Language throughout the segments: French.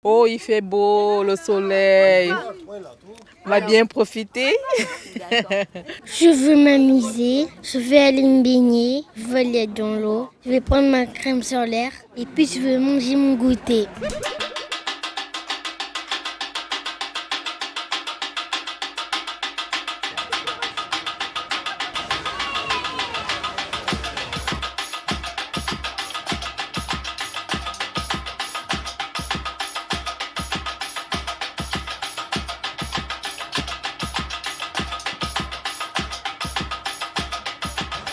Oh, il fait beau, le soleil. On va bien profiter. Je veux m'amuser, je vais aller me baigner, je vais aller dans l'eau, je vais prendre ma crème solaire et puis je vais manger mon goûter.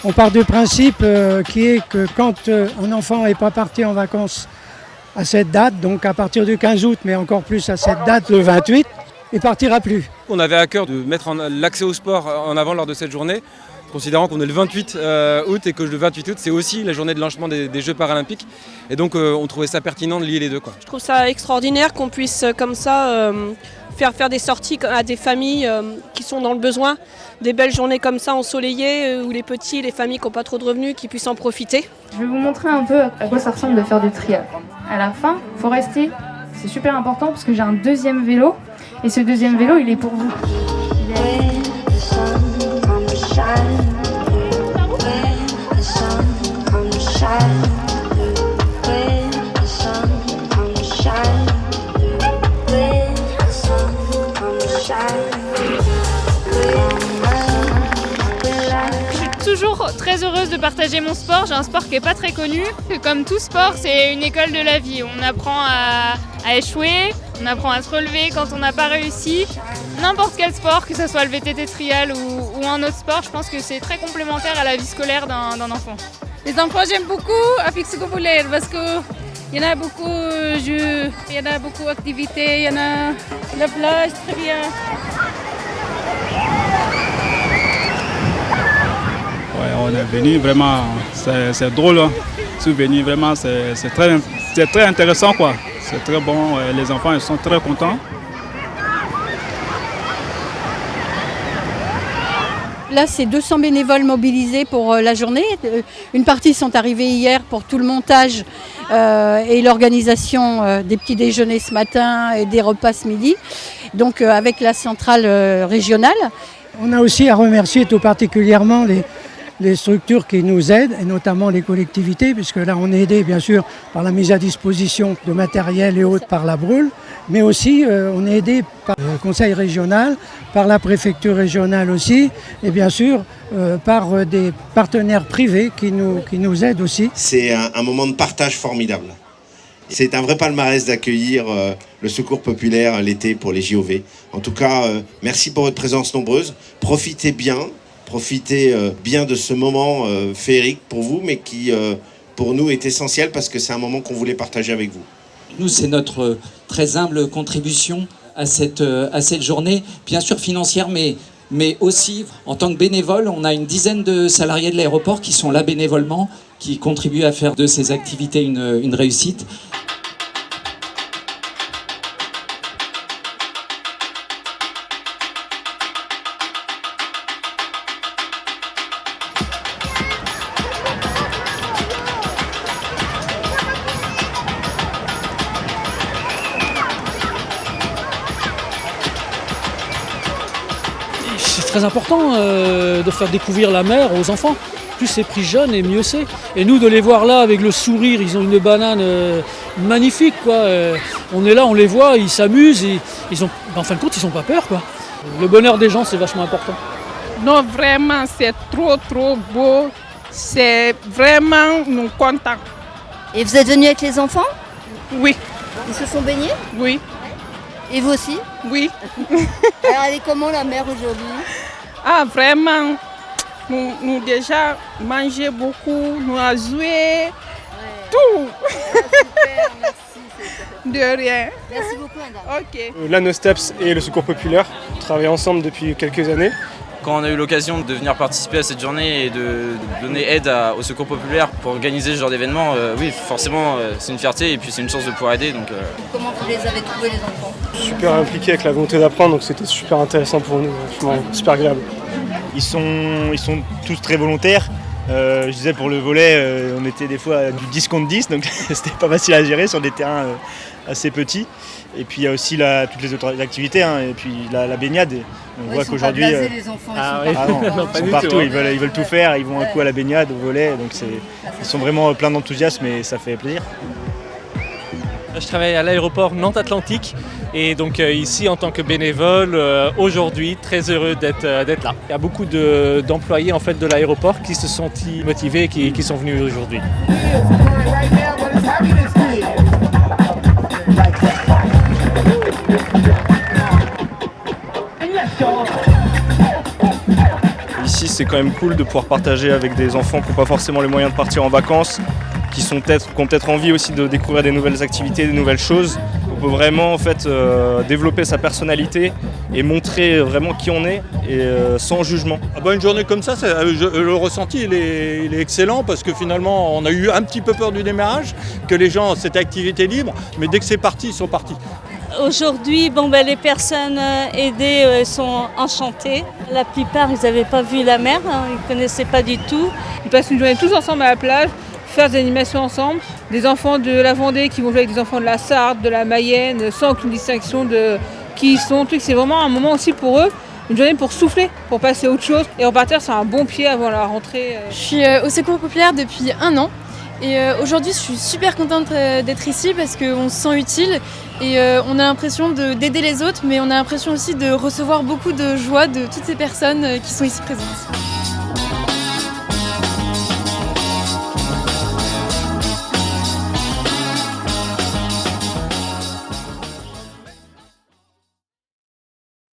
On part du principe qui est que quand un enfant n'est pas parti en vacances à cette date, donc à partir du 15 août, mais encore plus à cette date, le 28, il ne partira plus. On avait à cœur de mettre l'accès au sport en avant lors de cette journée, considérant qu'on est le 28 août et que le 28 août, c'est aussi la journée de lancement des Jeux paralympiques. Et donc on trouvait ça pertinent de lier les deux, quoi. Je trouve ça extraordinaire qu'on puisse comme ça faire des sorties à des familles qui sont dans le besoin, des belles journées comme ça ensoleillées où les petits, les familles qui n'ont pas trop de revenus, qui puissent en profiter. Je vais vous montrer un peu à quoi ça ressemble de faire du triathlon. À la fin, il faut rester, c'est super important parce que j'ai un deuxième vélo et ce deuxième vélo il est pour vous. Toujours très heureuse de partager mon sport. J'ai un sport qui n'est pas très connu. Comme tout sport, c'est une école de la vie. On apprend à échouer, on apprend à se relever quand on n'a pas réussi. N'importe quel sport, que ce soit le VTT trial ou un autre sport, je pense que c'est très complémentaire à la vie scolaire d'un enfant. Les enfants, j'aime beaucoup avec ce populaire parce qu'il y en a beaucoup jeux, il y en a beaucoup d'activités, il y en a la plage, très bien. Ouais, on est venu vraiment, c'est drôle, hein. Souvenir vraiment, c'est très intéressant quoi. C'est très bon, les enfants ils sont très contents. Là, c'est 200 bénévoles mobilisés pour la journée. Une partie sont arrivés hier pour tout le montage et l'organisation des petits déjeuners ce matin et des repas ce midi, donc avec la centrale régionale. On a aussi à remercier tout particulièrement les structures qui nous aident, et notamment les collectivités, puisque là on est aidé bien sûr par la mise à disposition de matériel et autres par la Brûle, mais aussi on est aidé par le conseil régional, par la préfecture régionale aussi, et bien sûr par des partenaires privés qui nous aident aussi. C'est un moment de partage formidable. C'est un vrai palmarès d'accueillir le Secours populaire l'été pour les JOV. En tout cas, merci pour votre présence nombreuse. Profitez bien de ce moment féerique pour vous, mais qui pour nous est essentiel parce que c'est un moment qu'on voulait partager avec vous. Nous, c'est notre très humble contribution à cette journée, bien sûr financière, mais aussi en tant que bénévole. On a une dizaine de salariés de l'aéroport qui sont là bénévolement, qui contribuent à faire de ces activités une réussite. C'est très important de faire découvrir la mer aux enfants. Plus c'est pris jeune et mieux c'est. Et nous de les voir là avec le sourire, ils ont une banane magnifique quoi. On est là, on les voit, ils s'amusent, en fin de compte ils n'ont pas peur quoi. Le bonheur des gens c'est vachement important. Non, vraiment c'est trop beau. C'est vraiment nous contents. Et vous êtes venus avec les enfants ? Oui. Ils se sont baignés ? Oui. Et vous aussi ? Oui. Alors elle est comment la mer aujourd'hui ? Ah vraiment, nous déjà mangé beaucoup, nous avons joué, tout. Super, merci. De rien. Merci beaucoup madame. Ok. L'ANOSTEPS et le Secours populaire travaillent ensemble depuis quelques années. Quand on a eu l'occasion de venir participer à cette journée et de donner aide au Secours populaire pour organiser ce genre d'événement, oui, forcément, c'est une fierté et puis c'est une chance de pouvoir aider. Donc, Comment vous les avez trouvés les enfants ? Super impliqués avec la volonté d'apprendre, donc c'était super intéressant pour nous, franchement, super agréable. Ils sont tous très volontaires. Je disais pour le volley, on était des fois du 10 contre 10, donc c'était pas facile à gérer sur des terrains assez petits. Et puis il y a aussi toutes les autres activités, hein, et puis la baignade. On voit qu'aujourd'hui, les enfants, ils sont partout, ils veulent tout faire, ils vont un coup à la baignade, au volley, donc ils sont vraiment pleins d'enthousiasme et ça fait plaisir. Je travaille à l'aéroport Nantes-Atlantique et donc ici en tant que bénévole, aujourd'hui très heureux d'être là. Il y a beaucoup d'employés en fait, de l'aéroport qui se sont motivés et qui sont venus aujourd'hui. Ici c'est quand même cool de pouvoir partager avec des enfants qui n'ont pas forcément les moyens de partir en vacances, qui ont peut-être envie aussi de découvrir des nouvelles activités, des nouvelles choses. On peut vraiment en fait, développer sa personnalité et montrer vraiment qui on est et sans jugement. Une journée comme ça, le ressenti il est excellent parce que finalement on a eu un petit peu peur du démarrage, que les gens cette activité libre, mais dès que c'est parti, ils sont partis. Aujourd'hui, les personnes aidées sont enchantées. La plupart, ils n'avaient pas vu la mer, hein, ils ne connaissaient pas du tout. Ils passent une journée tous ensemble à la plage, faire des animations ensemble. Des enfants de la Vendée qui vont jouer avec des enfants de la Sarthe, de la Mayenne, sans aucune distinction de qui ils sont. C'est vraiment un moment aussi pour eux, une journée pour souffler, pour passer à autre chose et repartir sur un bon pied avant la rentrée. Je suis au Secours populaire depuis 1 an. Et aujourd'hui, je suis super contente d'être ici parce qu'on se sent utile et on a l'impression d'aider les autres, mais on a l'impression aussi de recevoir beaucoup de joie de toutes ces personnes qui sont ici présentes.